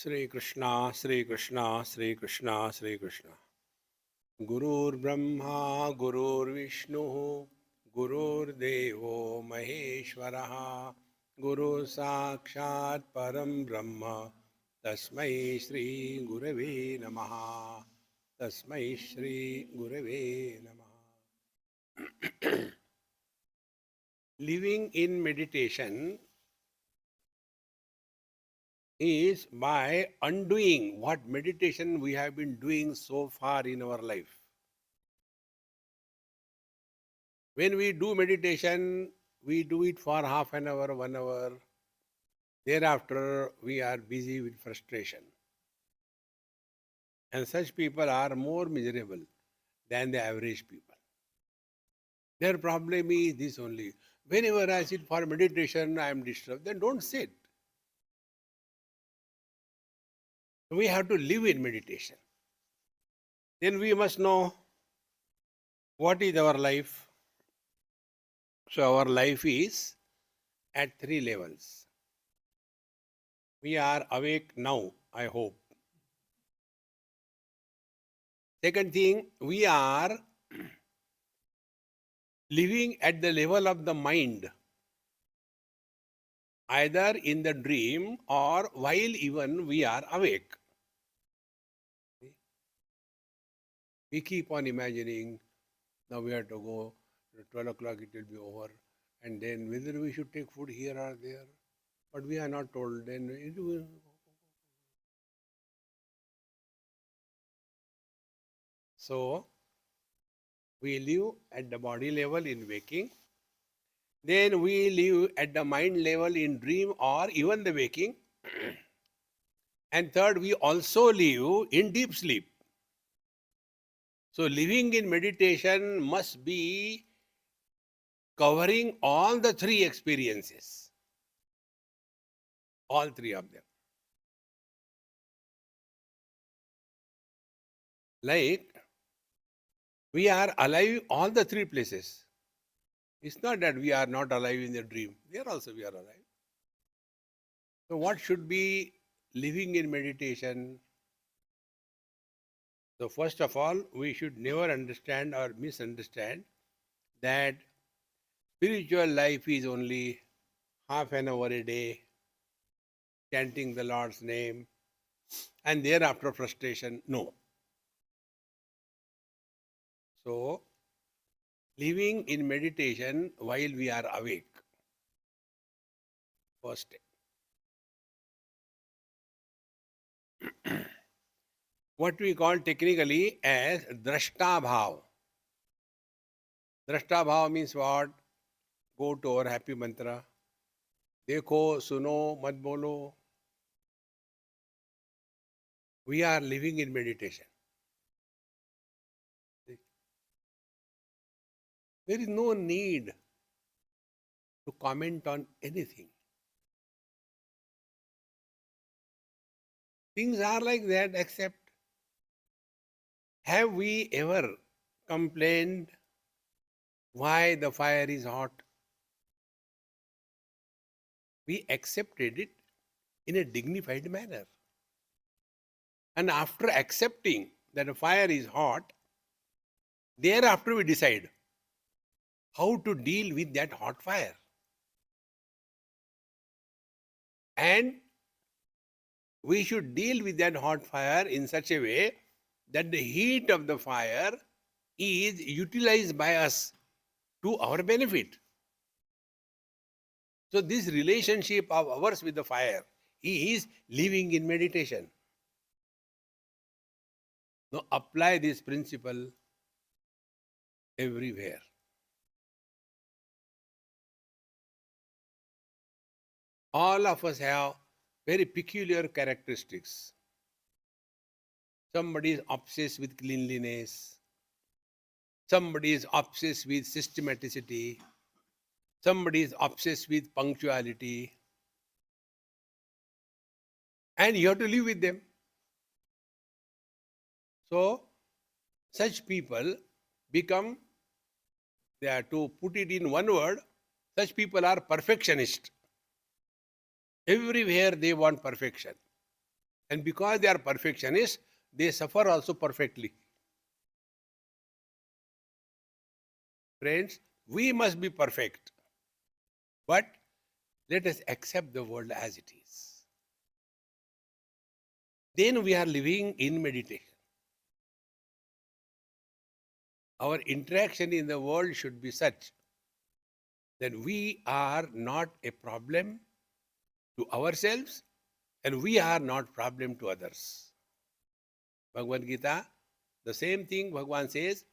Sri Krishna, Sri Krishna, Sri Krishna, Sri Krishna. Gurur Brahma, Gurur Vishnu, Gurur Devo Maheshwaraha, Guru Sakshat Param Brahma, Tasmai Shri Gurave Namaha, Tasmai Shri Gurave Namaha. Living in meditation is by undoing what meditation we have been doing so far in our life. When we do meditation, we do it for half an hour, 1 hour. Thereafter, we are busy with frustration. And such people are more miserable than the average people. Their problem is this only. Whenever I sit for meditation, I am disturbed. Then don't sit. We have to live in meditation. Then we must know what is our life. So our life is at 3 levels. We are awake now, I hope. Second thing, we are living at the level of the mind, either in the dream or while even we are awake. We keep on imagining, now we have to go, 12 o'clock it will be over, and then whether we should take food here or there, but we are not told, then it will. So, we live at the body level in waking, then we live at the mind level in dream or even the waking, and third, we also live in deep sleep. So living in meditation must be covering all the three experiences, all three of them. Like, we are alive all the three places. It's not that we are not alive in the dream. There also we are alive. So what should be living in meditation? So first of all, we should never understand or misunderstand that spiritual life is only half an hour a day, chanting the Lord's name, and thereafter frustration. No. So, living in meditation while we are awake. First step. What we call technically as drashta bhav. Drashta bhav means what? Go to our happy mantra. Dekho, suno, mat bolo. We are living in meditation. There is no need to comment on anything. Things are like that, except have we ever complained why the fire is hot? We accepted it in a dignified manner. And after accepting that the fire is hot, thereafter we decide how to deal with that hot fire. And we should deal with that hot fire in such a way that the heat of the fire is utilized by us to our benefit. So this relationship of ours with the fire is living in meditation. Now apply this principle everywhere. All of us have very peculiar characteristics. Somebody is obsessed with cleanliness. Somebody is obsessed with systematicity. Somebody is obsessed with punctuality. And you have to live with them. So, such people become, they are, to put it in one word, such people are perfectionists. Everywhere they want perfection. And because they are perfectionists, they suffer also perfectly. Friends, we must be perfect. But let us accept the world as it is. Then we are living in meditation. Our interaction in the world should be such that we are not a problem to ourselves and we are not problem to others. Bhagavad Gita, the same thing Bhagavan says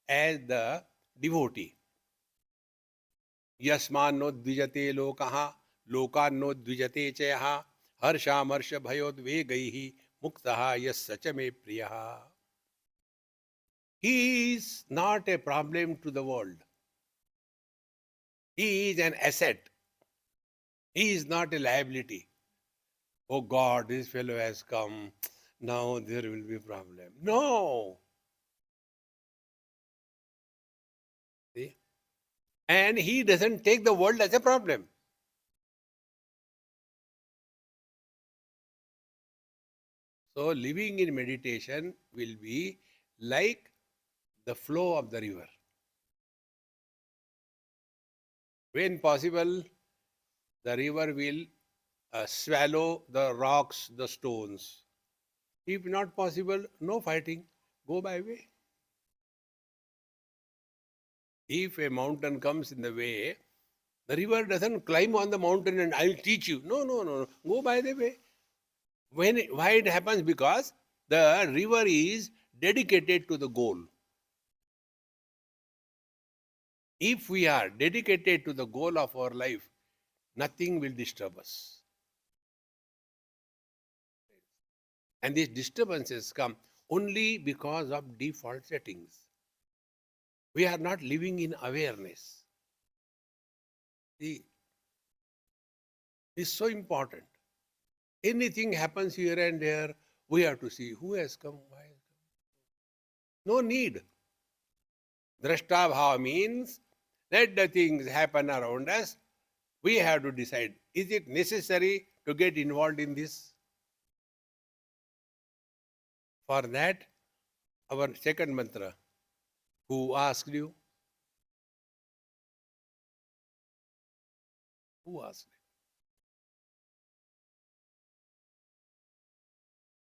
as the devotee. Yasmano dvijate lokaha, lokano dvijate chayaha, harshamarsh bhayodvegaihi, muktaha yassacha me priyaha. He is not a problem to the world. He is an asset. He is not a liability. Oh God, this fellow has come. Now there will be a problem. No. See? And he doesn't take the world as a problem. So living in meditation will be like the flow of the river. When possible, the river will swallow the rocks, the stones. If not possible, no fighting. Go by way. If a mountain comes in the way, the river doesn't climb on the mountain and I'll teach you. No, no, no. Go by the way. Why it happens? Because the river is dedicated to the goal. If we are dedicated to the goal of our life, nothing will disturb us. And these disturbances come only because of default settings. We are not living in awareness. See, it's so important. Anything happens here and there, we have to see who has come, why has come. No need. Drashta bhava means let the things happen around us. We have to decide, is it necessary to get involved in this? For that, our second mantra, who asked you? Who asked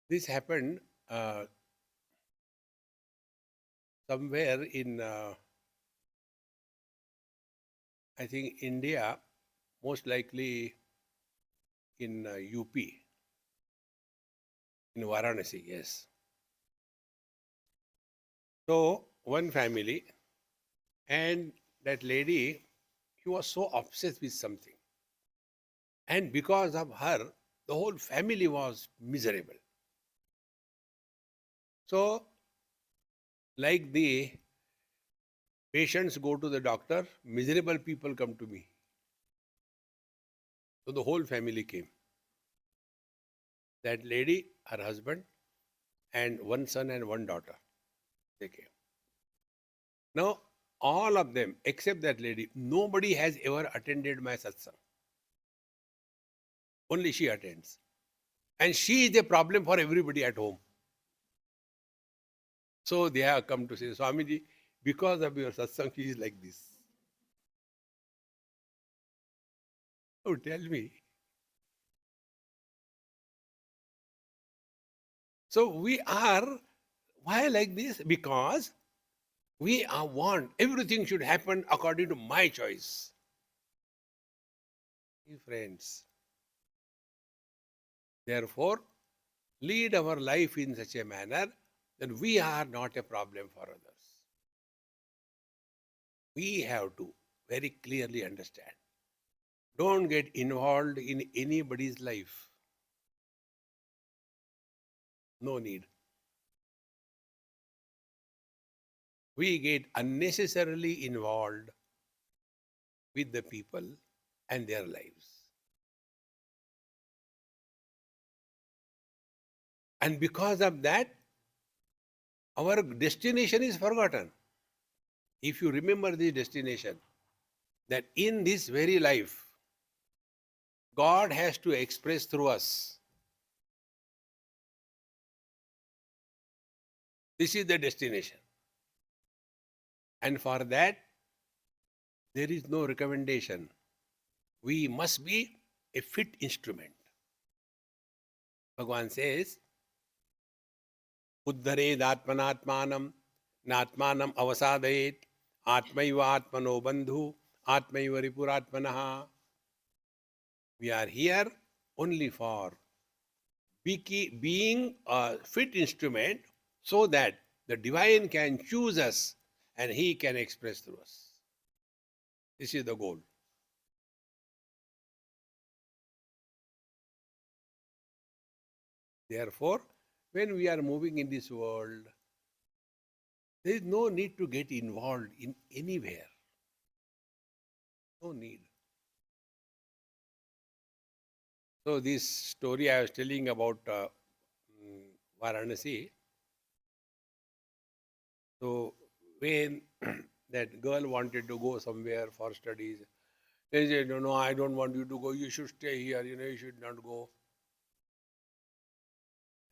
you? This happened somewhere in, I think, India, most likely in UP, in Varanasi, yes. So, one family, and that lady, she was so obsessed with something. And because of her, the whole family was miserable. So, like the patients go to the doctor, miserable people come to me. So the whole family came. That lady, her husband, and one son and one daughter. They came. Now, all of them, except that lady, nobody has ever attended my satsang. Only she attends. And she is a problem for everybody at home. So they have come to say, Swamiji, because of your satsang, she is like this. Oh, tell me. So we are, why like this? Because we want everything should happen according to my choice. Friends, therefore, lead our life in such a manner that we are not a problem for others. We have to very clearly understand. Don't get involved in anybody's life. No need. We get unnecessarily involved with the people and their lives. And because of that, our destination is forgotten. If you remember this destination, that in this very life, God has to express through us This is the destination. And for that, there is no recommendation. We must be a fit instrument. Bhagavan says, Uddhared atmanatmanam, natmanam avasadayet, atmaiva atmano bandhu, atmaiva ripuratmanaha. We are here only for being a fit instrument so that the divine can choose us and he can express through us. This is the goal. Therefore, when we are moving in this world, there is no need to get involved in anywhere. No need. So this story I was telling about Varanasi. So when that girl wanted to go somewhere for studies, they said, no, I don't want you to go. You should stay here. You should not go.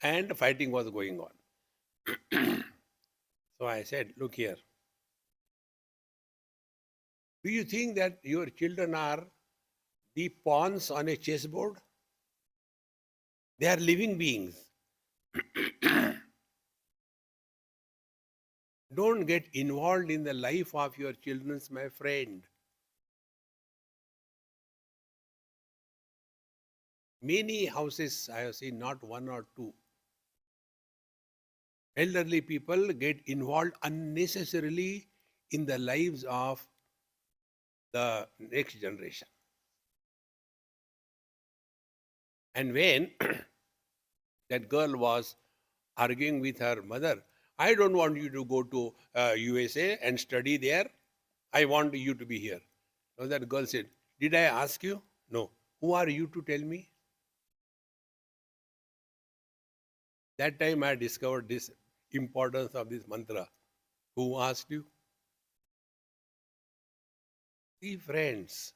And fighting was going on. So I said, look here. Do you think that your children are the pawns on a chessboard? They are living beings. Don't get involved in the life of your children, my friend. Many houses I have seen, not one or two. Elderly people get involved unnecessarily in the lives of the next generation. And when that girl was arguing with her mother, I don't want you to go to USA and study there. I want you to be here. Now that girl said, did I ask you? No. Who are you to tell me? That time I discovered this importance of this mantra. Who asked you? See, friends,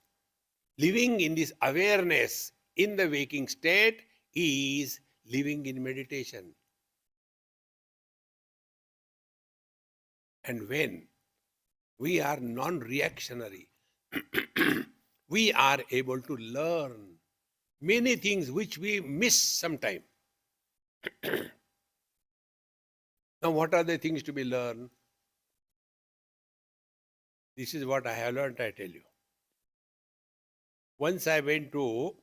living in this awareness in the waking state is living in meditation. And when we are non-reactionary, we are able to learn many things which we miss sometime. Now, what are the things to be learned? This is what I have learned, I tell you. Once I went to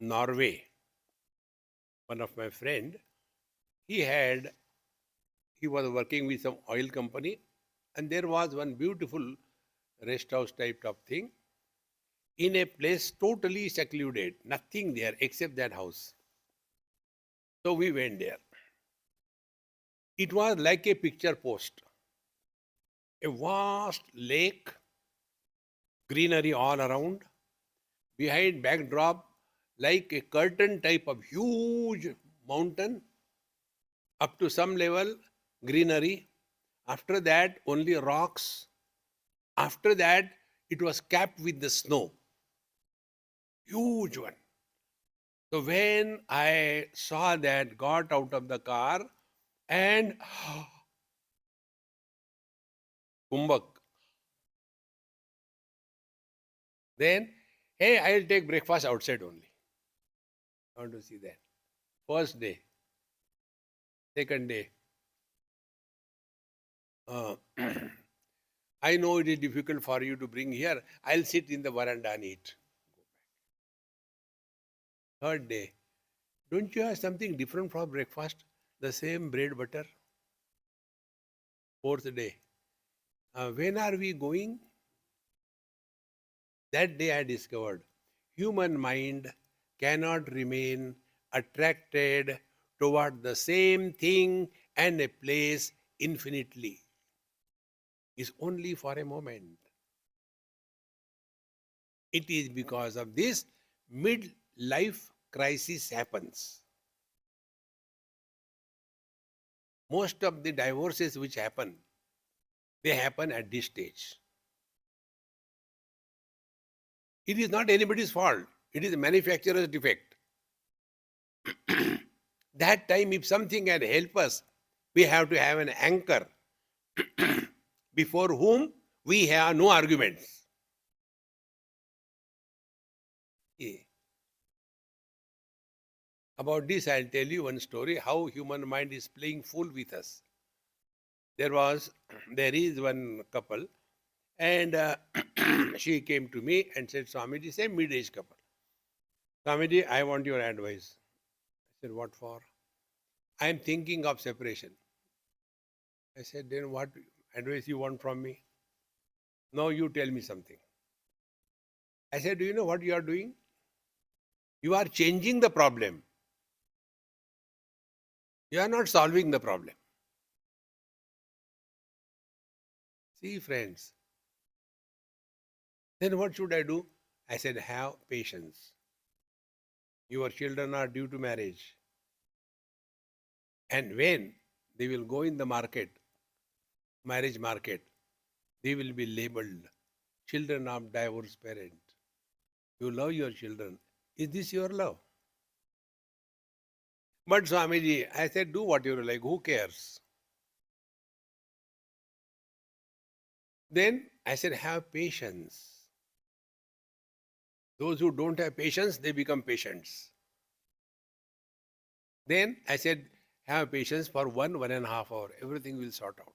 Norway. One of my friend, he was working with some oil company, and there was one beautiful rest house type of thing in a place totally secluded, nothing there except that house. So we went there. It was like a picture post, a vast lake, greenery all around, behind backdrop like a curtain type of huge mountain, up to some level greenery. After that only rocks. After that it was capped with the snow, huge one. So when I saw that, got out of the car and kumbhak. Then, hey, I'll take breakfast outside only. I want to see that. First day. Second day. I know it is difficult for you to bring here. I'll sit in the veranda and eat. Third day. Don't you have something different for breakfast? The same bread, butter? Fourth day. When are we going? That day I discovered human mind cannot remain attracted toward the same thing and a place infinitely. It's only for a moment. It is because of this mid-life crisis happens. Most of the divorces which happen, they happen at this stage. It is not anybody's fault. It is a manufacturer's defect. That time, if something had helped us, We have to have an anchor before whom we have no arguments. Yeah. About this, I'll tell you one story how human mind is playing fool with us. There is one couple, and she came to me and said, Swamiji, same mid-age couple. Swamiji, I want your advice. I said, what for? I am thinking of separation. I said, then what advice you want from me? Now you tell me something. I said, do you know what you are doing? You are changing the problem. You are not solving the problem. See, friends. Then what should I do? I said, have patience. Your children are due to marriage. And when they will go in the market, marriage market, they will be labeled children of divorced parent. You love your children. Is this your love? But Swamiji, I said, do what you like. Who cares? Then I said, have patience. Those who don't have patience, they become patients. Then I said, have patience for 1.5 hours. Everything will sort out.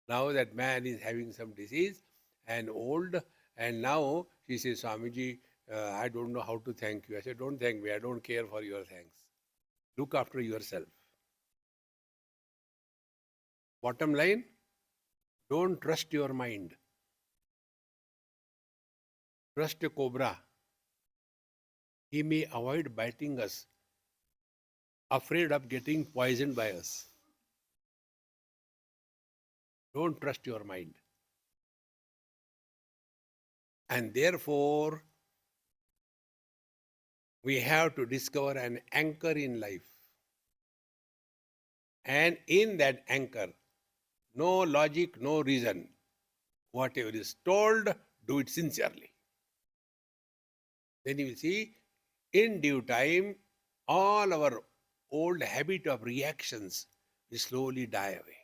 Now that man is having some disease and old, and now she says, Swamiji, I don't know how to thank you. I said, don't thank me. I don't care for your thanks. Look after yourself. Bottom line, don't trust your mind. Trust a cobra. He may avoid biting us, afraid of getting poisoned by us. Don't trust your mind. And therefore, we have to discover an anchor in life. And in that anchor, no logic, no reason. Whatever is told, do it sincerely. Then you will see, in due time, all our old habit of reactions will slowly die away.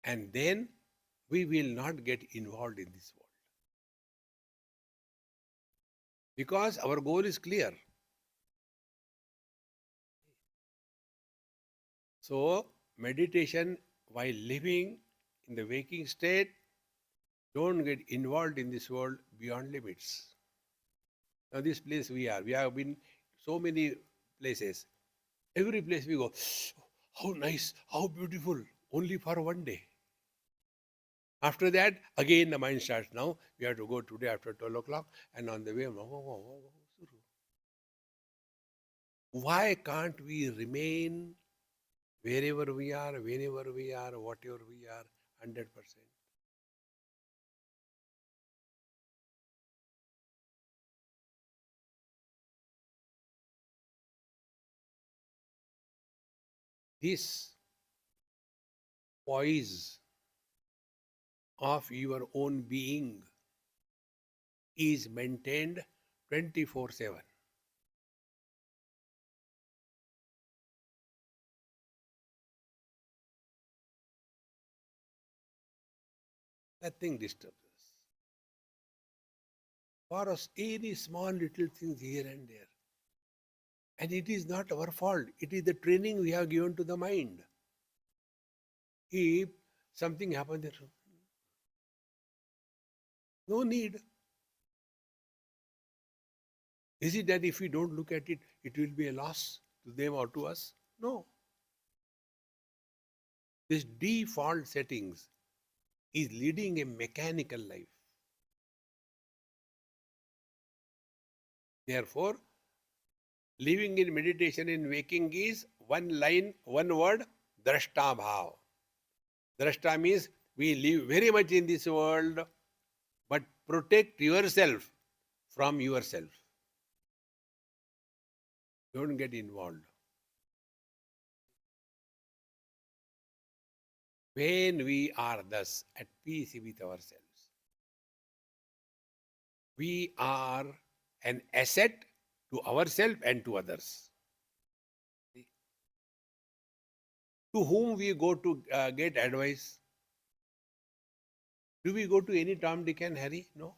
And then we will not get involved in this world. Because our goal is clear. So, meditation while living in the waking state, don't get involved in this world beyond limits. Now, this place we have been so many places. Every place we go, how nice, how beautiful, only for one day. After that, again the mind starts. Now we have to go today after 12 o'clock, and on the way, why can't we remain wherever we are, whenever we are, whatever we are, 100%? This poise of your own being is maintained 24/7. Nothing disturbs us. For us, any small little things here and there. And it is not our fault. It is the training we have given to the mind. If something happens, there, no need. Is it that if we don't look at it, it will be a loss to them or to us? No. This default settings is leading a mechanical life. Therefore, living in meditation in waking is one line, one word, drashta bhav. Drashta means we live very much in this world, but protect yourself from yourself. Don't get involved. When we are thus at peace with ourselves, we are an asset to ourselves and to others. To whom we go to get advice? Do we go to any Tom, Dick, and Harry? No.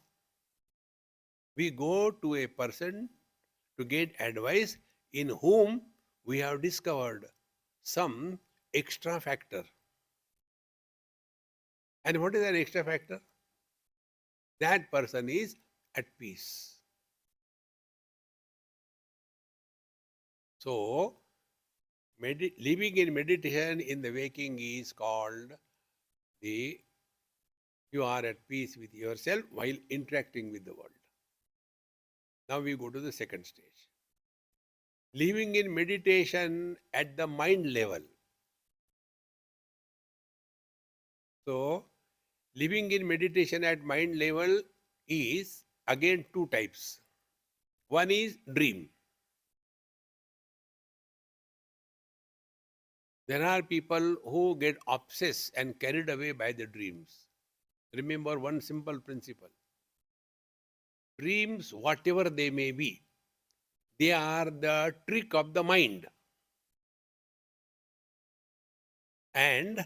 We go to a person to get advice in whom we have discovered some extra factor. And what is that extra factor? That person is at peace. So, living in meditation in the waking is called the you are at peace with yourself while interacting with the world. Now we go to the second stage. Living in meditation at the mind level. So, living in meditation at mind level is again two types. One is dream. There are people who get obsessed and carried away by the dreams. Remember one simple principle. Dreams, whatever they may be, they are the trick of the mind. And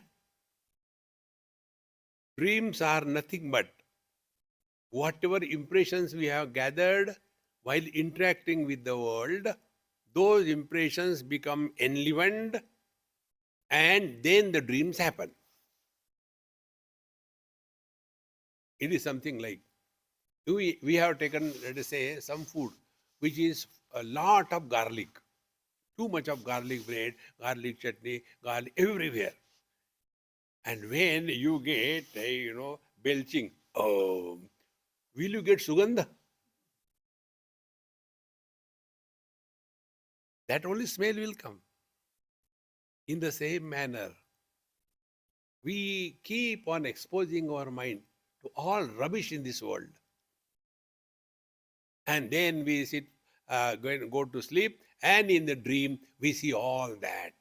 dreams are nothing but whatever impressions we have gathered while interacting with the world, those impressions become enlivened and then the dreams happen. It is something like we have taken, let us say, some food which is a lot of garlic, too much of garlic bread, garlic chutney, garlic everywhere. And when you get, belching, oh, will you get sugandha? That only smell will come. In the same manner, we keep on exposing our mind to all rubbish in this world. And then we sit, go to sleep, and in the dream, we see all that.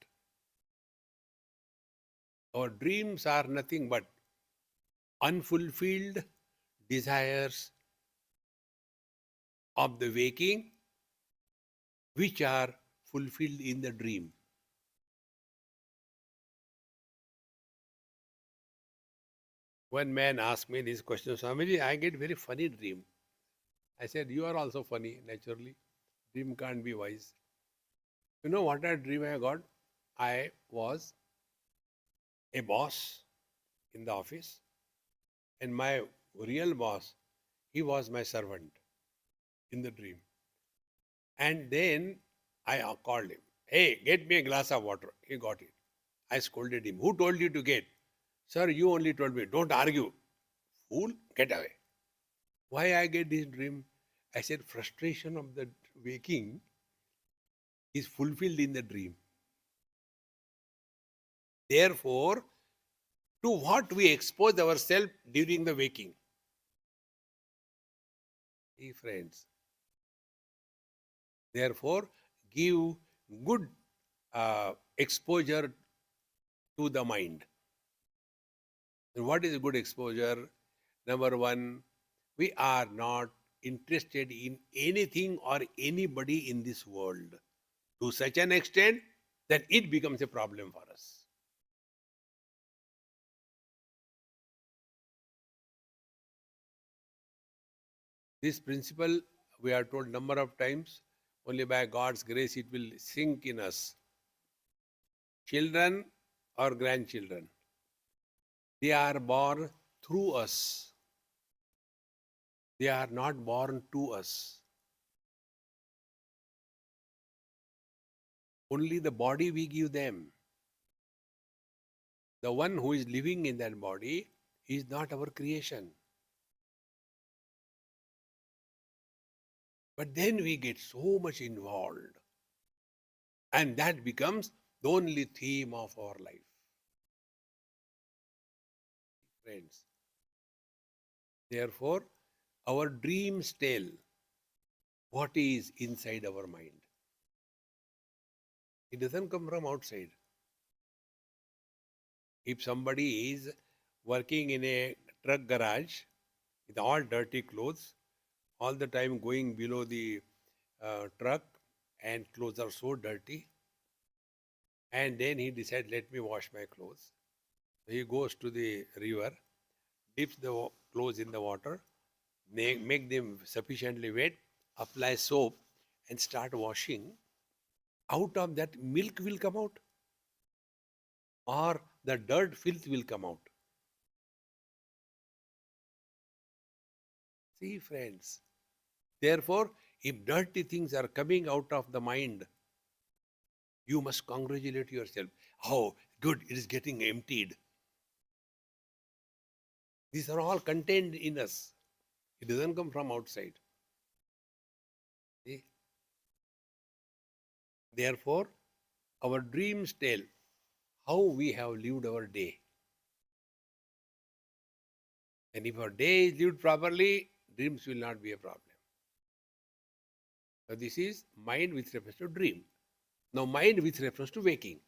Our dreams are nothing but unfulfilled desires of the waking, which are fulfilled in the dream. One man asked me this question, Swamiji, I get very funny dream. I said, you are also funny, naturally. Dream can't be wise. You know what a dream I got? I was a boss in the office, and my real boss, he was my servant in the dream. And then I called him, hey, get me a glass of water. He got it. I scolded him. Who told you to get? Sir, you only told me. Don't argue. Fool, get away. Why I get this dream? I said, frustration of the waking is fulfilled in the dream. Therefore, to what we expose ourselves during the waking. Hey friends, therefore, give good exposure to the mind. And what is good exposure? Number one, we are not interested in anything or anybody in this world to such an extent that it becomes a problem for us. This principle we are told number of times, only by God's grace it will sink in us. Children or grandchildren, they are born through us. They are not born to us. Only the body we give them. The one who is living in that body is not our creation. But then we get so much involved, and that becomes the only theme of our life. Friends, therefore, our dreams tell what is inside our mind. It doesn't come from outside. If somebody is working in a truck garage with all dirty clothes, all the time going below the truck, and clothes are so dirty. And then he decided, let me wash my clothes. So he goes to the river, dips the clothes in the water, make them sufficiently wet, apply soap, and start washing. Out of that, milk will come out, or the dirt filth will come out. See, friends. Therefore, if dirty things are coming out of the mind, you must congratulate yourself. Oh, good, it is getting emptied. These are all contained in us. It doesn't come from outside. See? Therefore, our dreams tell how we have lived our day. And if our day is lived properly, dreams will not be a problem. So this is mind with reference to dream. Now mind with reference to waking.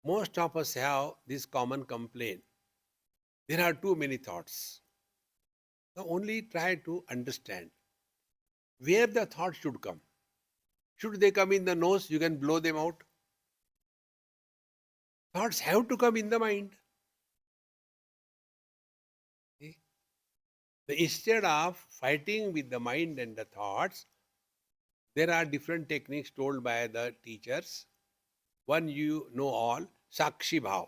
Most of us have this common complaint. There are too many thoughts. Now only try to understand where the thoughts should come. Should they come in the nose, you can blow them out. Thoughts have to come in the mind. See? So instead of fighting with the mind and the thoughts, there are different techniques told by the teachers. One you know all, Sakshi Bhav.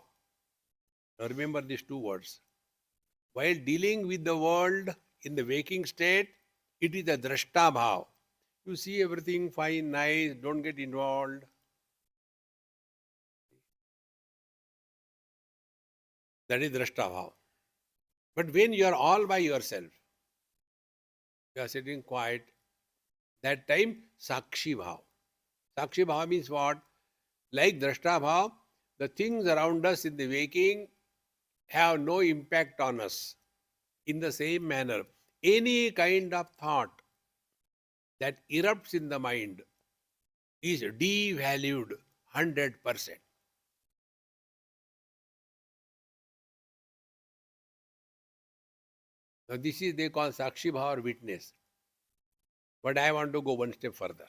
Now remember these two words. While dealing with the world in the waking state, it is a Drashta Bhav. You see everything fine, nice, don't get involved. That is Drashta Bhav. But when you are all by yourself, you are sitting quiet, that time Sakshi Bhav. Sakshi Bhav means what? Like Drashta Bhav, the things around us in the waking have no impact on us. In the same manner, any kind of thought that erupts in the mind is devalued 100%. Now this is they call Sakshi Bhav or witness. But I want to go one step further.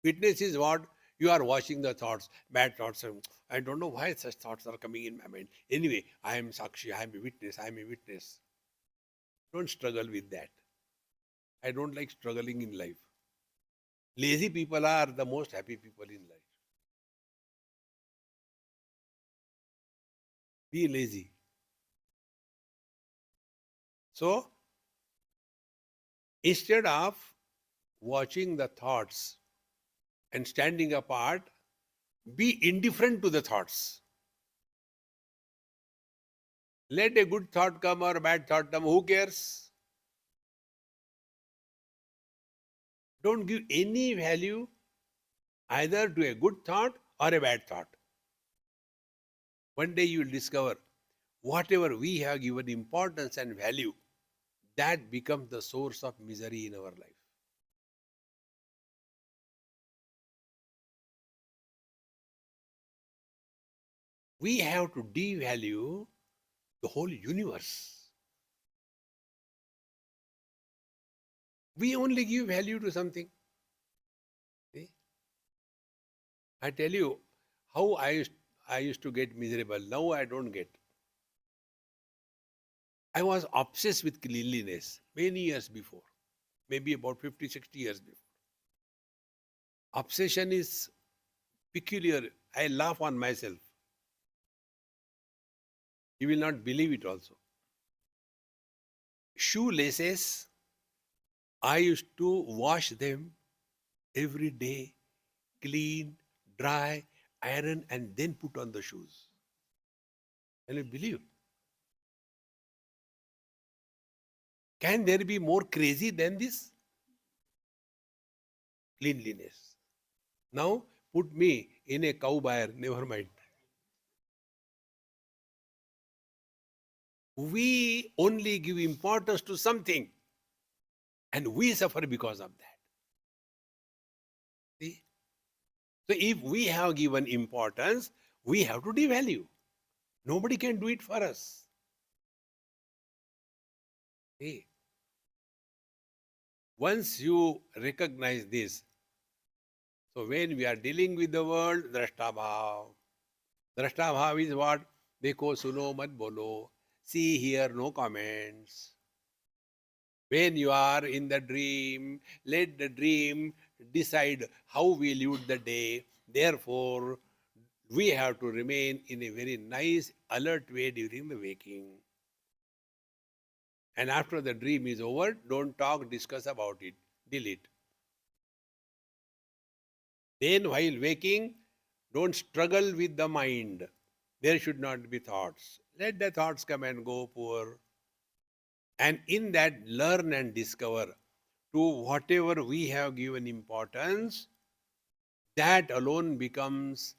Witness is what? You are watching the thoughts, bad thoughts. I don't know why such thoughts are coming in my mind. Anyway, I am Sakshi, I am a witness, I am a witness. Don't struggle with that. I don't like struggling in life. Lazy people are the most happy people in life. Be lazy. So, instead of watching the thoughts and standing apart, be indifferent to the thoughts. Let a good thought come or a bad thought come, who cares? Don't give any value either to a good thought or a bad thought. One day you will discover whatever we have given importance and value, that becomes the source of misery in our life. We have to devalue the whole universe. We only give value to something. See? I tell you how I used to get miserable. Now I don't get. I was obsessed with cleanliness many years before, maybe about 50, 60 years before. Obsession is peculiar. I laugh on myself. You will not believe it also. Shoelaces, I used to wash them every day, clean, dry, iron, and then put on the shoes. Can you believe? Can there be more crazy than this? Cleanliness. Now put me in a cow byre, never mind. We only give importance to something and we suffer because of that. See? So if we have given importance, we have to devalue. Nobody can do it for us. See, once you recognize this, so when we are dealing with the world, drashta bhav. Drashta bhav is what? Dekho suno mat bolo. See, hear, no comments. When you are in the dream, let the dream decide how we live the day. Therefore, we have to remain in a very nice, alert way during the waking. And after the dream is over, don't talk, discuss about it, delete. Then, while waking, don't struggle with the mind. There should not be thoughts. Let the thoughts come and go, poor. And in that, learn and discover to whatever we have given importance, that alone becomes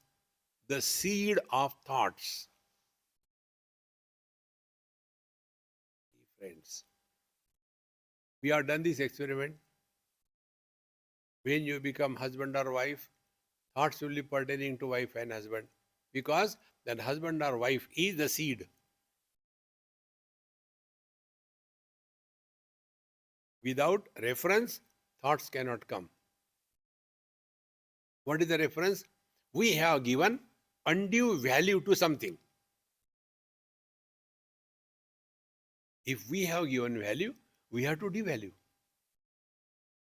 the seed of thoughts. Friends, we have done this experiment. When you become husband or wife, thoughts will be pertaining to wife and husband, because that husband or wife is the seed. Without reference, thoughts cannot come. What is the reference? We have given undue value to something. If we have given value, we have to devalue.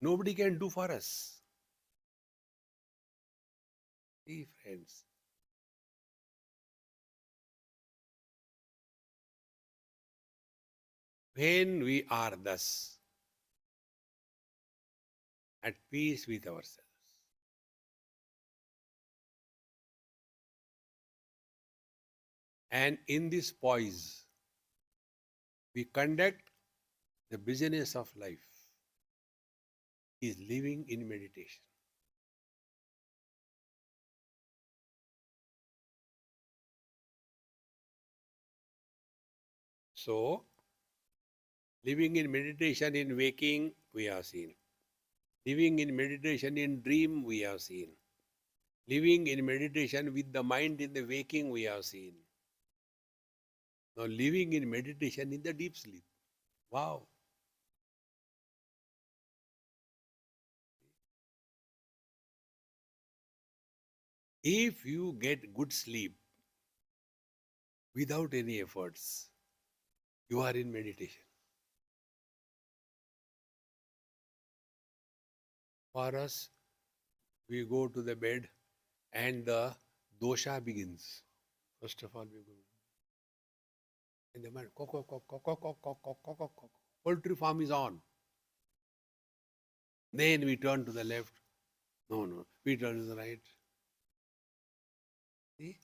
Nobody can do for us. See, friends, when we are thus at peace with ourselves, and in this poise, we conduct the business of life, is living in meditation. So, living in meditation in waking, we have seen. Living in meditation in dream, we have seen. Living in meditation with the mind in the waking, we have seen. Now, living in meditation in the deep sleep. Wow. If you get good sleep without any efforts, you are in meditation. For us, we go to the bed and the dosha begins. First of all, we go. And the mind, poultry farm is on. Then we turn to the left. No, we turn to the right. See?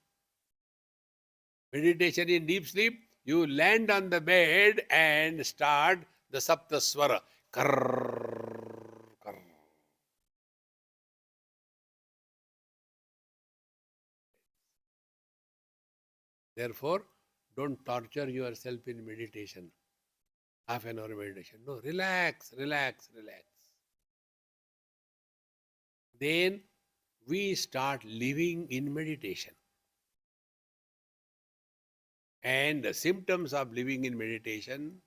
Meditation in deep sleep, you land on the bed and start the saptaswara. Karr, karr. Therefore, don't torture yourself in meditation. Half an hour meditation. No, relax, relax, relax. Then we start living in meditation. And the symptoms of living in meditation,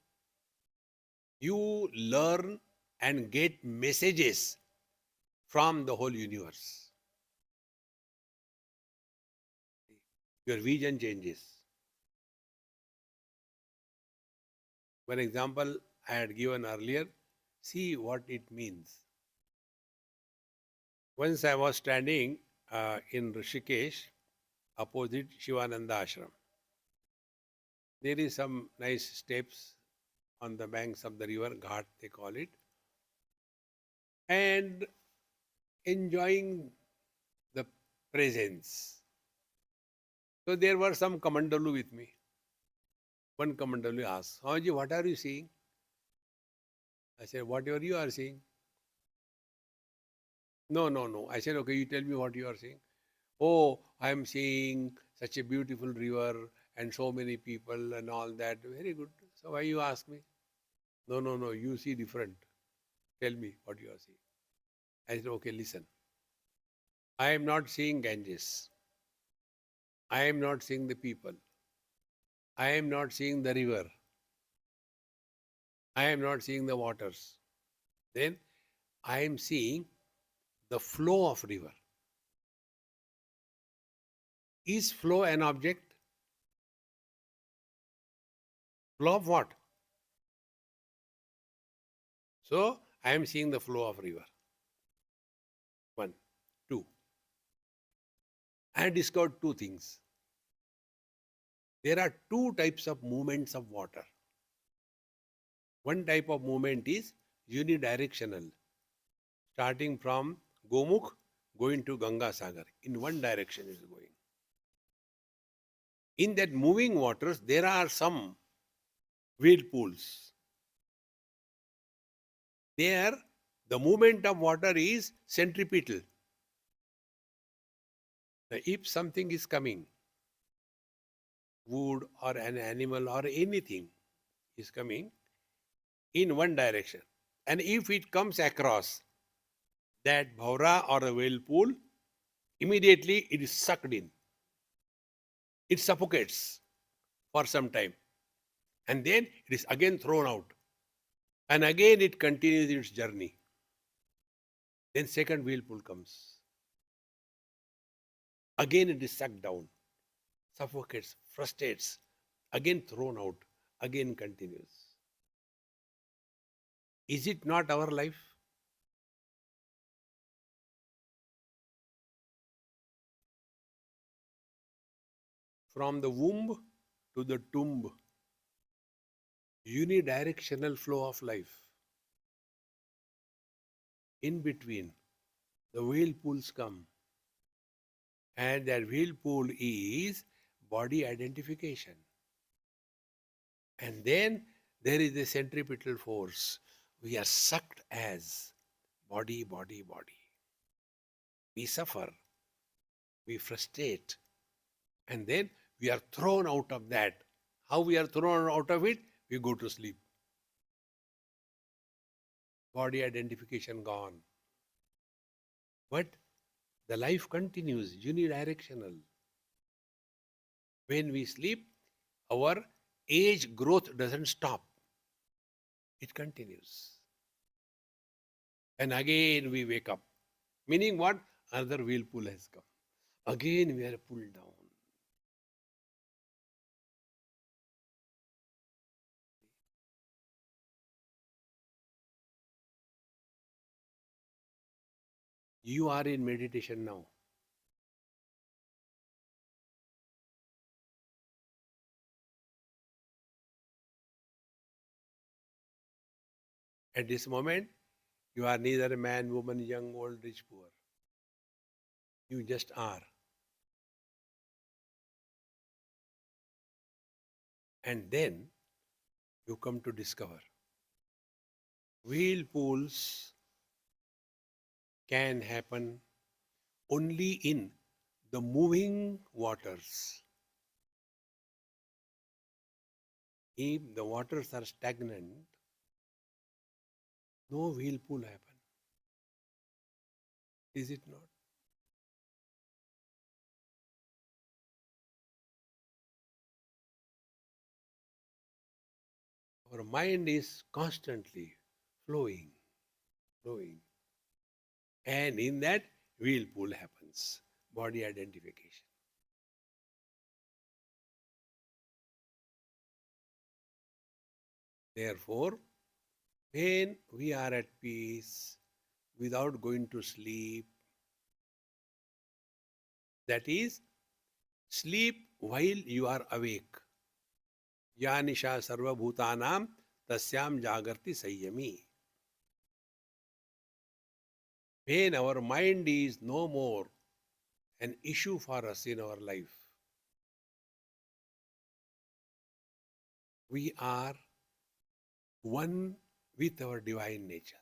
you learn and get messages from the whole universe. Your vision changes. One example I had given earlier, see what it means. Once I was standing in Rishikesh, opposite Shivananda Ashram. There is some nice steps on the banks of the river, Ghat they call it, and enjoying the presence. So there were some Kamandalu with me. One Kamandalu asked, Swamiji, what are you seeing? I said, whatever you are seeing. No. I said, okay, you tell me what you are seeing. Oh, I am seeing such a beautiful river and so many people and all that. Very good. So why you ask me? No, you see different. Tell me what you are seeing. I said, okay, listen. I am not seeing Ganges. I am not seeing the people. I am not seeing the river. I am not seeing the waters. Then I am seeing the flow of river. Is flow an object? Flow of what? So I am seeing the flow of river. One. Two. I discovered two things. There are two types of movements of water. One type of movement is unidirectional, starting from Gomukh, going to Ganga Sagar. In one direction is going. In that moving waters, there are some whirlpools. There, the movement of water is centripetal. If something is coming, wood or an animal or anything is coming in one direction, and if it comes across that bhaura or a whirlpool, immediately it is sucked in. It suffocates for some time, and then it is again thrown out, and again it continues its journey. Then second whirlpool comes. Again it is sucked down, suffocates, frustrates, again thrown out, again continues. Is it not our life? From the womb to the tomb, unidirectional flow of life. In between, the whirlpools come, and that whirlpool is body identification. And then there is a centripetal force. We are sucked as body, body, body. We suffer, we frustrate, and then we are thrown out of that. How we are thrown out of it? We go to sleep. Body identification gone. But the life continues, unidirectional. When we sleep, our age growth doesn't stop. It continues. And again we wake up. Meaning what? Another whirlpool has come. Again we are pulled down. You are in meditation now. At this moment, you are neither a man, woman, young, old, rich, poor. You just are. And then you come to discover whirlpools can happen only in the moving waters. If the waters are stagnant, no whirlpool happen. Is it not? Our mind is constantly flowing, flowing. And in that, whirlpool happens. Body identification. Therefore, when we are at peace, without going to sleep, that is, sleep while you are awake. Ya nisha sarva bhutanam tasyam jagarti sayyami. When our mind is no more an issue for us in our life, we are one with our divine nature.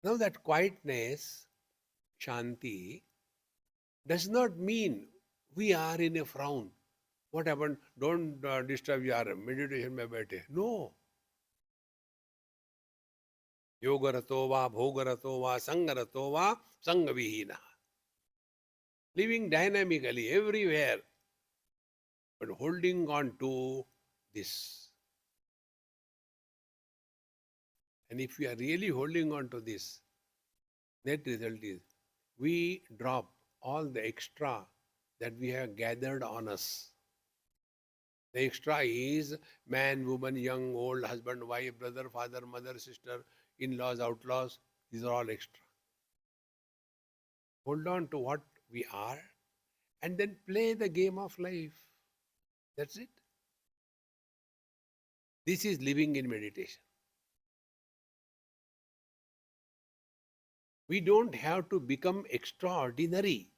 Now that quietness, Shanti, does not mean we are in a frown. What happened? Don't disturb your meditation mein baithe. No. Yogarato va, bhogarato va, sangarato va, sangavihina. Living dynamically everywhere. but holding on to this. And if we are really holding on to this, net result is we drop all the extra that we have gathered on us. The extra is man, woman, young, old, husband, wife, brother, father, mother, sister, in-laws, outlaws. These are all extra. Hold on to what we are and then play the game of life. That's it. This is living in meditation. We don't have to become extraordinary.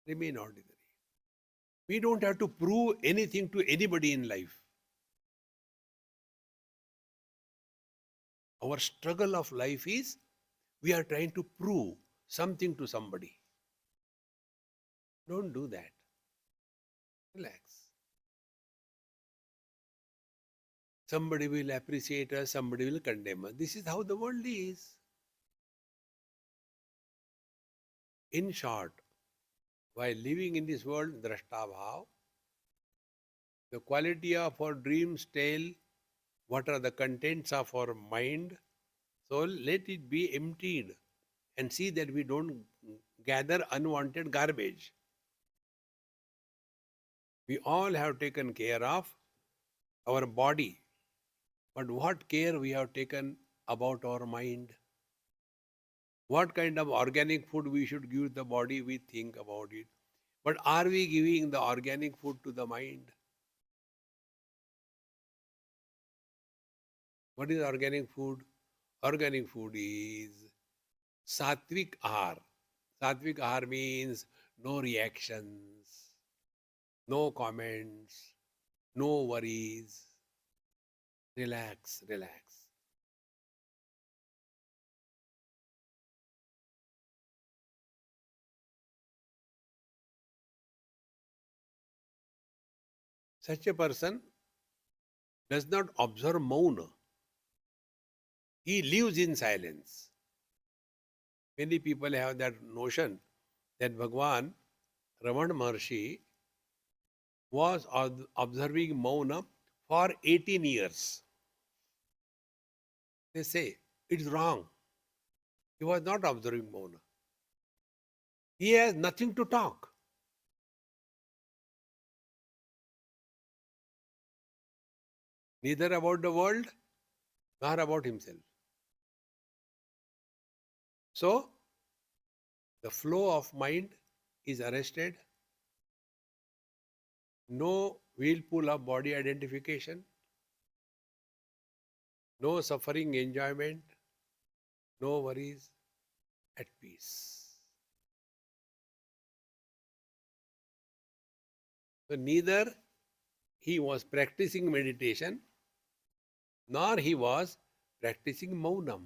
Remain ordinary. We don't have to prove anything to anybody in life. Our struggle of life is we are trying to prove something to somebody. Don't do that. Relax. Somebody will appreciate us, somebody will condemn us. This is how the world is. In short, while living in this world, drashta bhav, the quality of our dreams tell what are the contents of our mind. So let it be emptied and see that we don't gather unwanted garbage. We all have taken care of our body, but what care we have taken about our mind? What kind of organic food we should give the body, we think about it. But are we giving the organic food to the mind? What is organic food? Organic food is sattvic ahar. Sattvic ahar means no reactions, no comments, no worries. Relax, relax. Such a person does not observe mauna. He lives in silence. Many people have that notion that Bhagwan, Raman Maharshi, was observing mauna for 18 years. They say it's wrong. He was not observing mauna. He has nothing to talk. Neither about the world nor about himself. So, the flow of mind is arrested. No whirlpool of body identification. No suffering enjoyment. No worries. At peace. So, neither he was practicing meditation nor he was practicing maunam.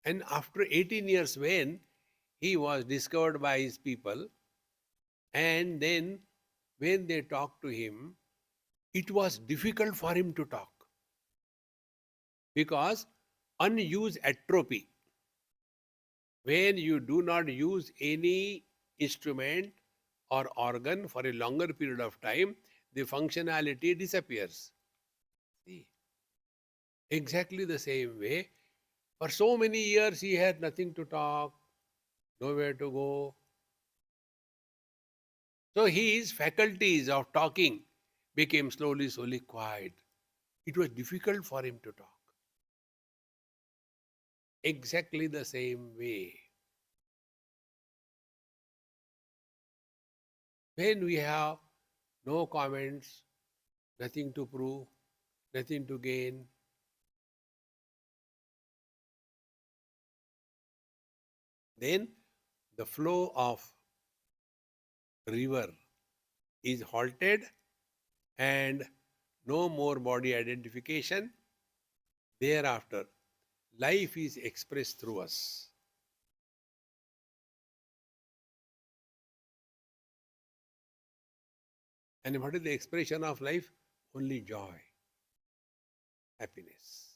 And after 18 years, when he was discovered by his people, and then when they talked to him, it was difficult for him to talk because unused atrophy. When you do not use any instrument or organ for a longer period of time, the functionality disappears. See, exactly the same way. For so many years, he had nothing to talk, nowhere to go. So his faculties of talking became slowly quiet. It was difficult for him to talk. Exactly the same way. When we have no comments, nothing to prove, nothing to gain, then the flow of river is halted and no more body identification. Thereafter, life is expressed through us. And what is the expression of life? Only joy, happiness.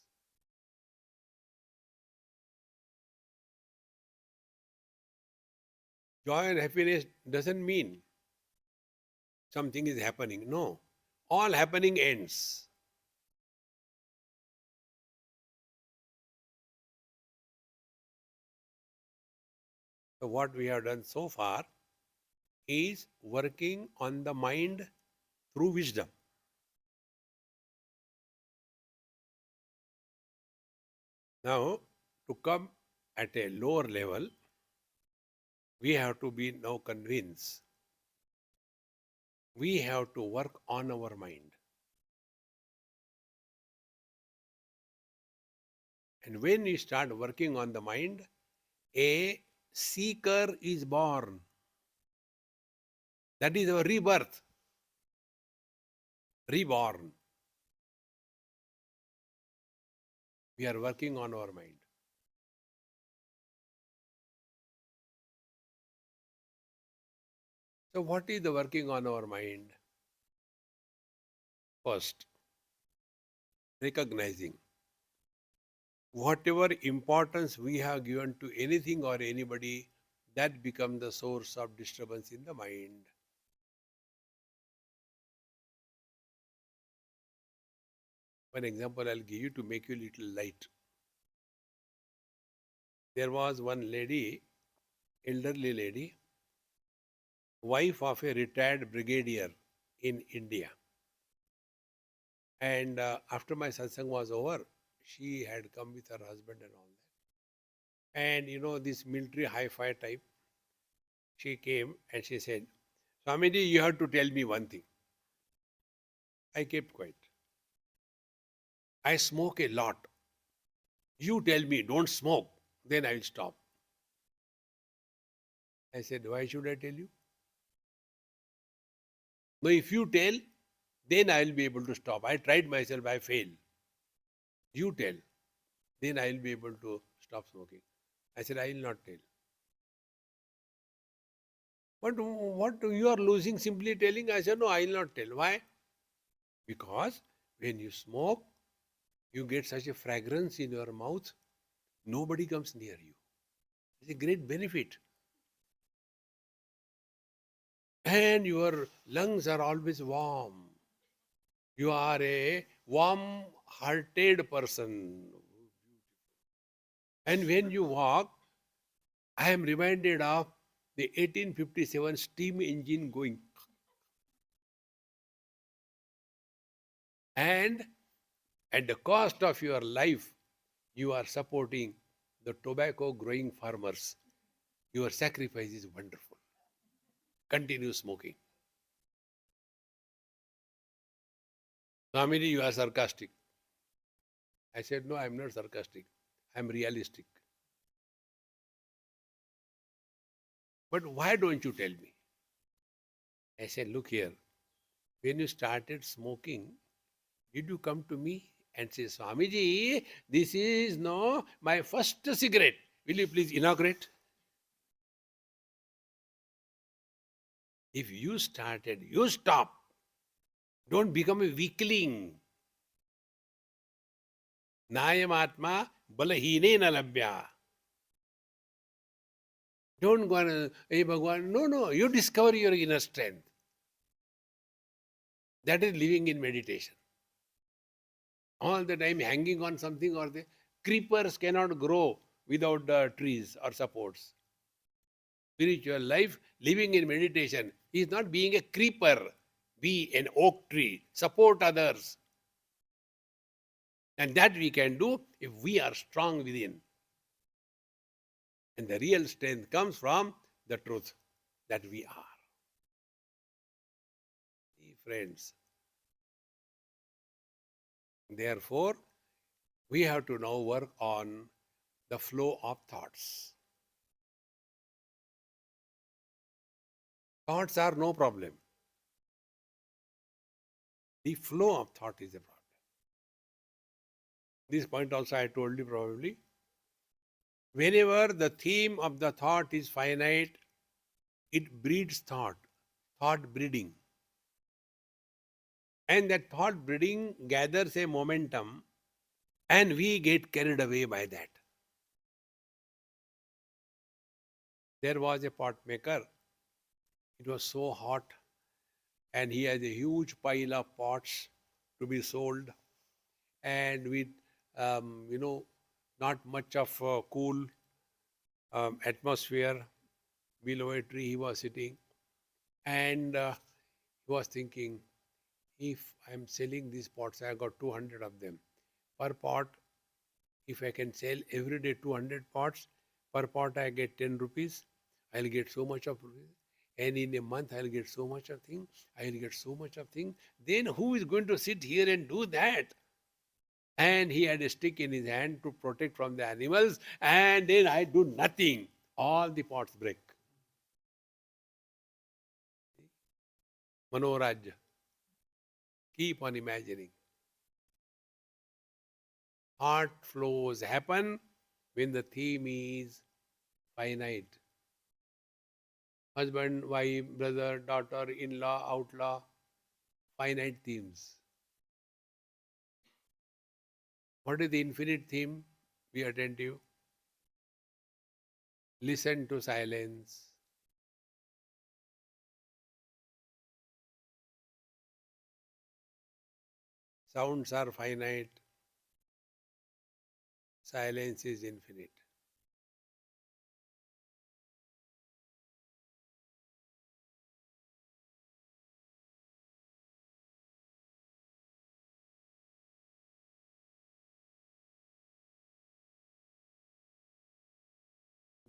Joy and happiness doesn't mean something is happening. No. All happening ends. So what we have done so far is working on the mind through wisdom. Now, to come at a lower level, we have to be now convinced. We have to work on our mind. And when we start working on the mind, a seeker is born. That is our rebirth. Reborn. We are working on our mind. So, what is the working on our mind? First, recognizing whatever importance we have given to anything or anybody, that becomes the source of disturbance in the mind. One example I'll give you to make you a little light. There was one lady, elderly lady, wife of a retired brigadier in India. And after my satsang was over, she had come with her husband and all that. And you know, this military hi-fi type, she came and she said, Swamiji, you have to tell me one thing. I kept quiet. I smoke a lot. You tell me, don't smoke, then I will stop. I said, why should I tell you? No, if you tell, then I will be able to stop. I tried myself, I failed. You tell, then I will be able to stop smoking. I said, I will not tell. But what you are losing simply telling? I said, no, I will not tell. Why? Because when you smoke, you get such a fragrance in your mouth, nobody comes near you. It's a great benefit. And your lungs are always warm. You are a warm-hearted person. And when you walk, I am reminded of the 1857 steam engine going. And at the cost of your life, you are supporting the tobacco growing farmers. Your sacrifice is wonderful. Continue smoking. Swamiji, you are sarcastic. I said, no, I am not sarcastic. I am realistic. But why don't you tell me? I said, look here. When you started smoking, did you come to me and say, Swamiji, this is no my first cigarette. Will you please inaugurate? If you started, you stop. Don't become a weakling. Nayam atma balahine na labhya. Don't go on, hey Bhagwan. No, you discover your inner strength. That is living in meditation. All the time hanging on something or the creepers cannot grow without the trees or supports. Spiritual life, living in meditation, is not being a creeper. Be an oak tree. Support others. And that we can do if we are strong within. And the real strength comes from the truth that we are. Friends, therefore, we have to now work on the flow of thoughts. Thoughts are no problem. The flow of thought is a problem. This point also I told you probably. Whenever the theme of the thought is finite, it breeds thought breeding. And that thought breeding gathers a momentum and we get carried away by that. There was a pot maker. It was so hot, and he has a huge pile of pots to be sold, and with you know not much of a cool atmosphere below a tree. He was sitting, and he was thinking, if I'm selling these pots, I got 200 of them per pot. If I can sell every day 200 pots, per pot I get 10 rupees. I'll get so much of rupees. And in a month I'll get so much of thing. I'll get so much of thing. Then who is going to sit here and do that? And he had a stick in his hand to protect from the animals. And then I do nothing. All the pots break. Manoraj, keep on imagining. Heart flows happen when the theme is finite. Husband, wife, brother, daughter, in-law, outlaw, finite themes. What is the infinite theme? Be attentive. Listen to silence. Sounds are finite. Silence is infinite.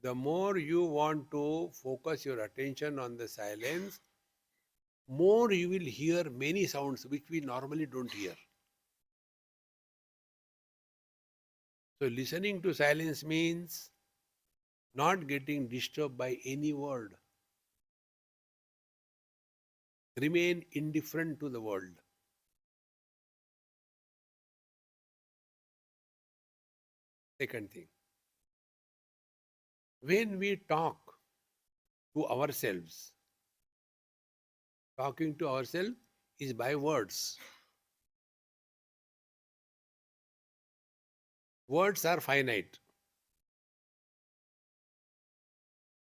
The more you want to focus your attention on the silence, more you will hear many sounds which we normally don't hear. So listening to silence means not getting disturbed by any word. Remain indifferent to the world. Second thing, when we talk to ourselves, talking to ourselves is by words. Words are finite.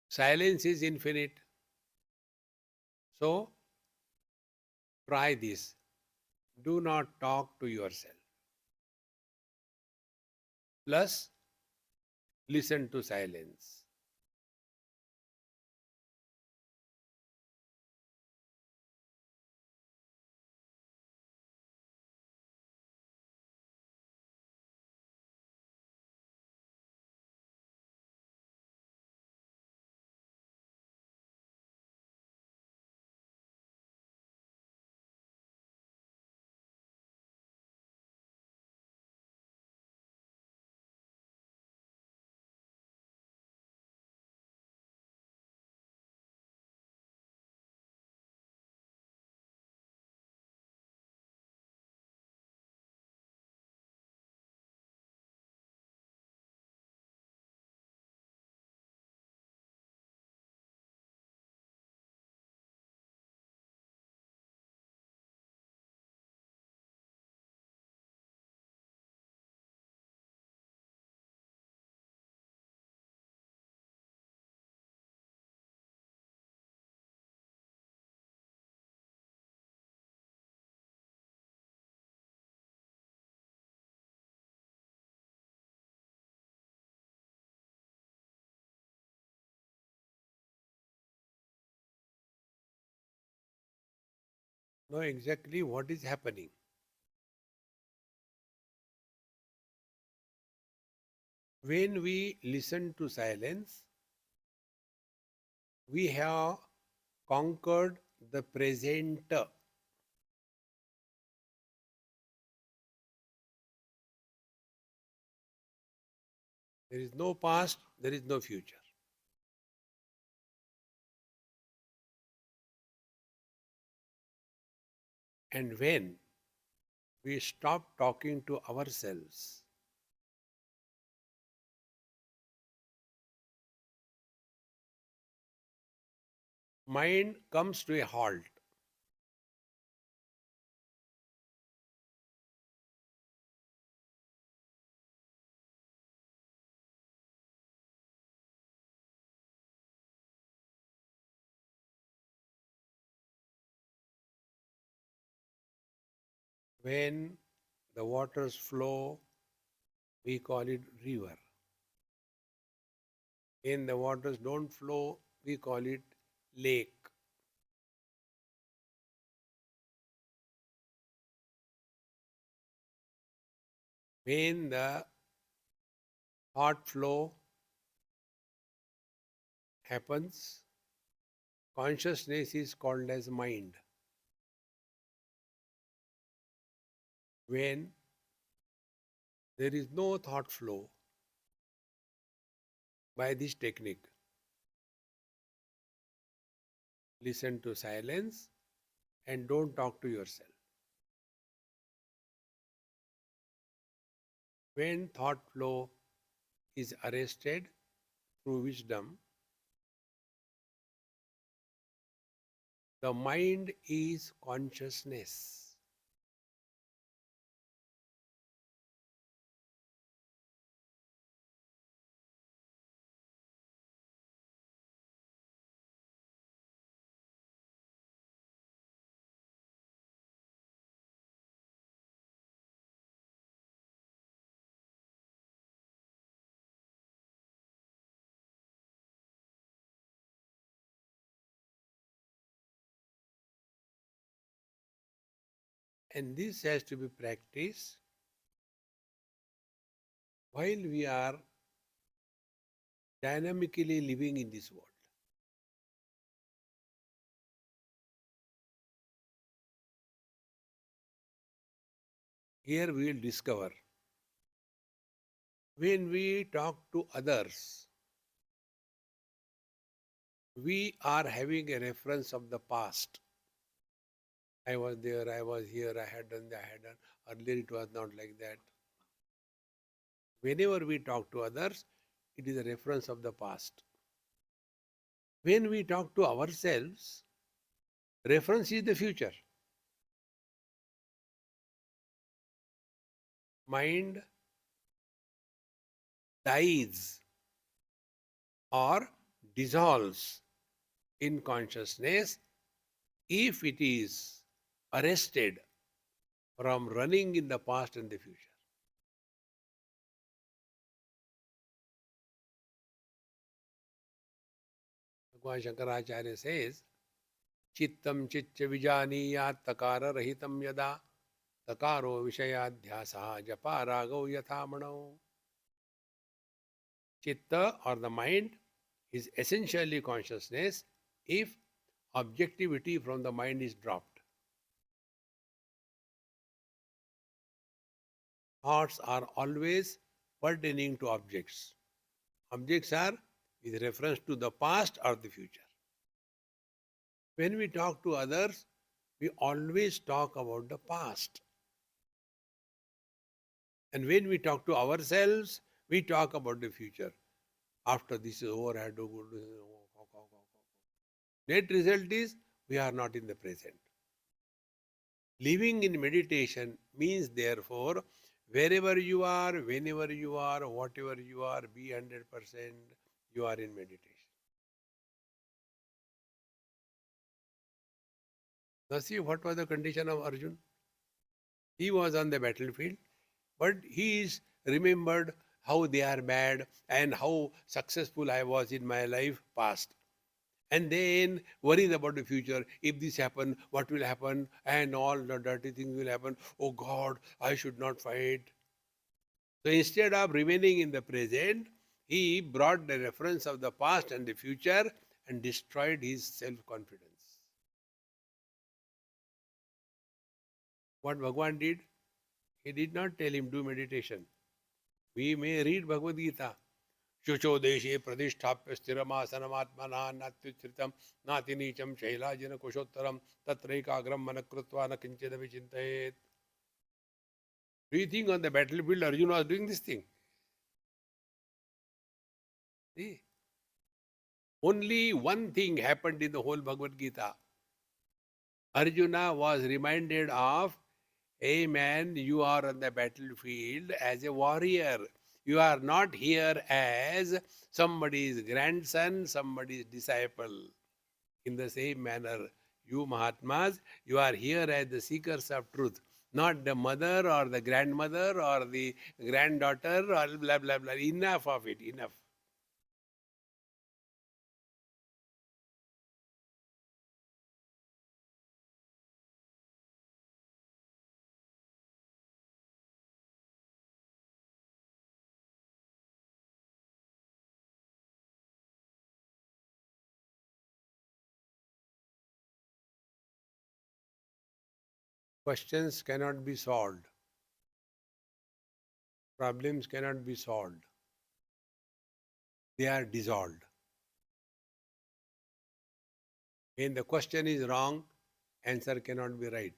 Silence is infinite. So try this. Do not talk to yourself. Plus, listen to silence. Know exactly what is happening. When we listen to silence, we have conquered the present. There is no past, there is no future. And when we stop talking to ourselves, mind comes to a halt. When the waters flow, we call it river. When the waters don't flow, we call it lake. When the thought flow happens, consciousness is called as mind. When there is no thought flow by this technique, listen to silence and don't talk to yourself. When thought flow is arrested through wisdom, the mind is consciousness. And this has to be practiced while we are dynamically living in this world. Here we will discover when we talk to others, we are having a reference of the past. I was there, I was here, I had done that, I had done. Earlier it was not like that. Whenever we talk to others, it is a reference of the past. When we talk to ourselves, reference is the future. Mind dies or dissolves in consciousness if it is arrested from running in the past and the future. Bhagwan Shankaracharya says, Chittam chitya vijaniyat takara rahitam yada takaro vishayadhyasa japa ragau yathamanau. Chitta or the mind is essentially consciousness if objectivity from the mind is dropped. Thoughts are always pertaining to objects. Objects are with reference to the past or the future. When we talk to others, we always talk about the past. And when we talk to ourselves, we talk about the future. After this is over, I have to go to this. Net result is we are not in the present. Living in meditation means therefore, wherever you are, whenever you are, whatever you are, be 100%, you are in meditation. Now see what was the condition of Arjun? He was on the battlefield, but he is remembered how they are bad and how successful I was in my life past. And then worries about the future. If this happen, what will happen? And all the dirty things will happen. Oh God, I should not fight. So instead of remaining in the present, he brought the reference of the past and the future and destroyed his self-confidence. What Bhagwan did? He did not tell him do meditation. We may read Bhagavad Gita. शुचो देशे प्रतिष्ठाप्य स्थिरमासनमात्मना नात्युच्छ्रितं नातिनीचं शैलाजिन कुशोत्तरं तत्रैकाग्रं मनः कृत्वा न किंचिदपि चिन्तयेत्. Do you think on the battlefield Arjuna was doing this thing? See? Only one thing happened in the whole Bhagavad Gita. Arjuna was reminded of, hey man, you are on the battlefield as a warrior. You are not here as somebody's grandson, somebody's disciple. In the same manner, you Mahatmas, you are here as the seekers of truth. Not the mother or the grandmother or the granddaughter or blah blah blah. Enough of it, enough. Questions cannot be solved. Problems cannot be solved. They are dissolved. When the question is wrong, answer cannot be right.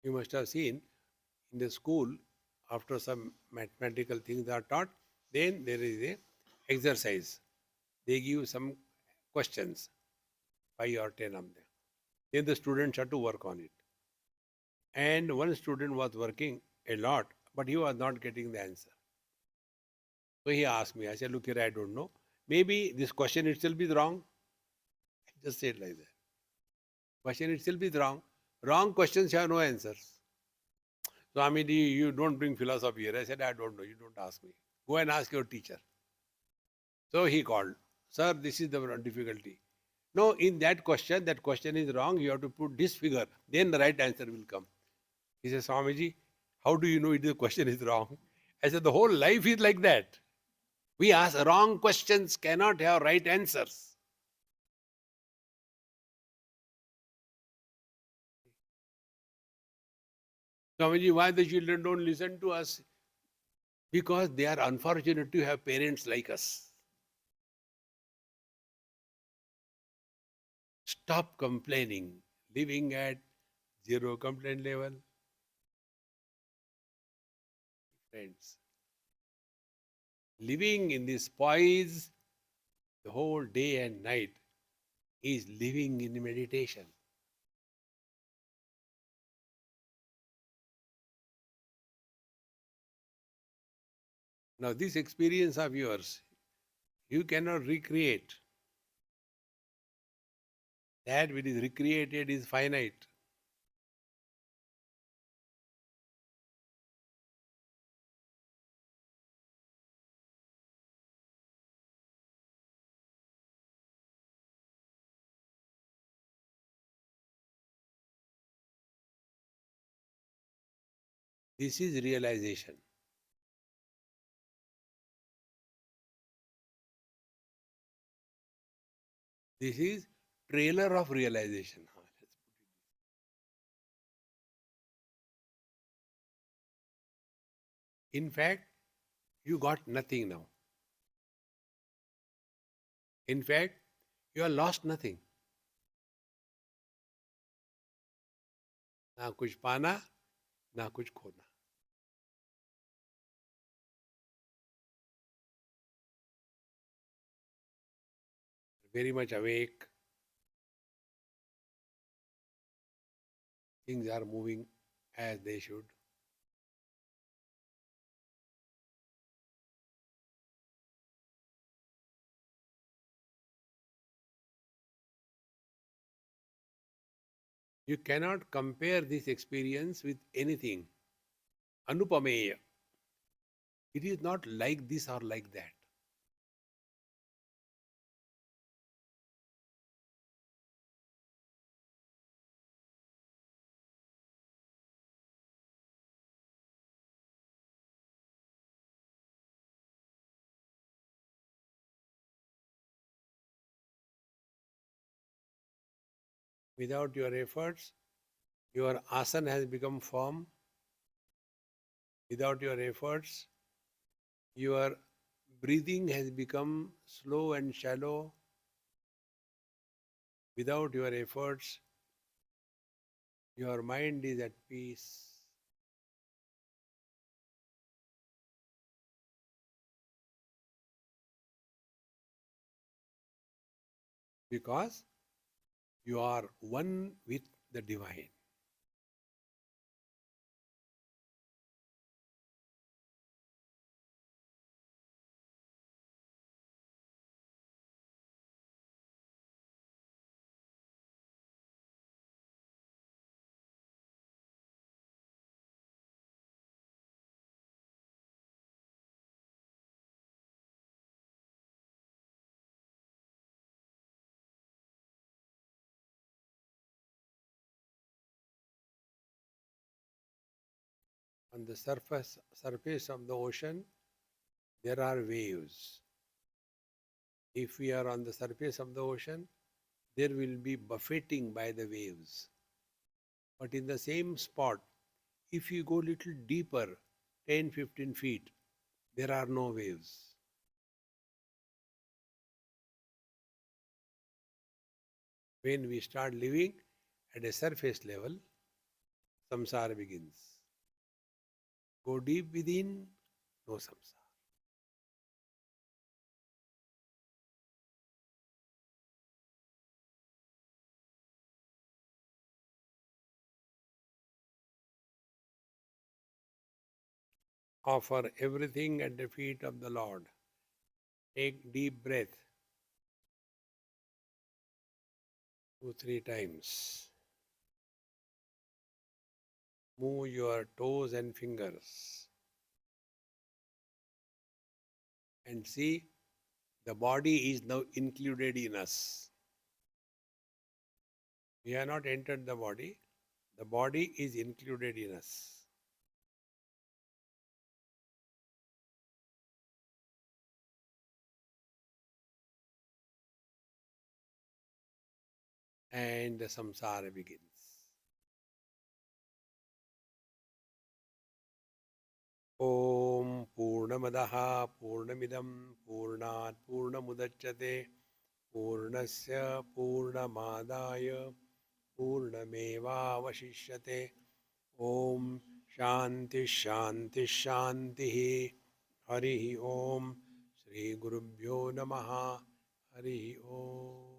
You must have seen in the school, after some mathematical things are taught, then there is a exercise. They give some questions, 5 or 10 of them. Then the students have to work on it. And one student was working a lot, but he was not getting the answer. So he asked me, I said, look here, I don't know. Maybe this question itself is wrong. I just said like that. Question itself is wrong. Wrong questions have no answers. Swami, you don't bring philosophy here. I said, I don't know. You don't ask me. Go and ask your teacher. So he called. Sir, this is the difficulty. No, in that question is wrong. You have to put this figure. Then the right answer will come. He says, Swamiji, how do you know the question is wrong? I said, the whole life is like that. We ask wrong questions, cannot have right answers. Swamiji, why the children don't listen to us? Because they are unfortunate to have parents like us. Stop complaining, living at zero complaint level. Friends, living in this poise the whole day and night is living in meditation. Now, this experience of yours, you cannot recreate. That which is recreated is finite. This is realization. This is trailer of realization. In fact, you got nothing now. In fact, you have lost nothing. ना कुछ पाना, ना कुछ खोना. Very much awake. Things are moving as they should. You cannot compare this experience with anything. Anupameya. It is not like this or like that. Without your efforts, your asana has become firm. Without your efforts, your breathing has become slow and shallow. Without your efforts, your mind is at peace. Because you are one with the divine. On the surface of the ocean, there are waves. If we are on the surface of the ocean, there will be buffeting by the waves. But in the same spot, if you go little deeper, 10, 15 feet, there are no waves. When we start living at a surface level, samsara begins. Go deep within, no samsara. Offer everything at the feet of the Lord. Take deep breath 2, 3 times. Move your toes and fingers. And see, the body is now included in us. We have not entered the body is included in us. And the samsara begins. Om Purnamadaha Purnamidam Purnat Purnamudachyate Purnasya Purnamadaya Purnamevavashishyate. Om Shanti Shanti Shanti. Hari Om. Shri Gurubhyo Namaha. Hari Om.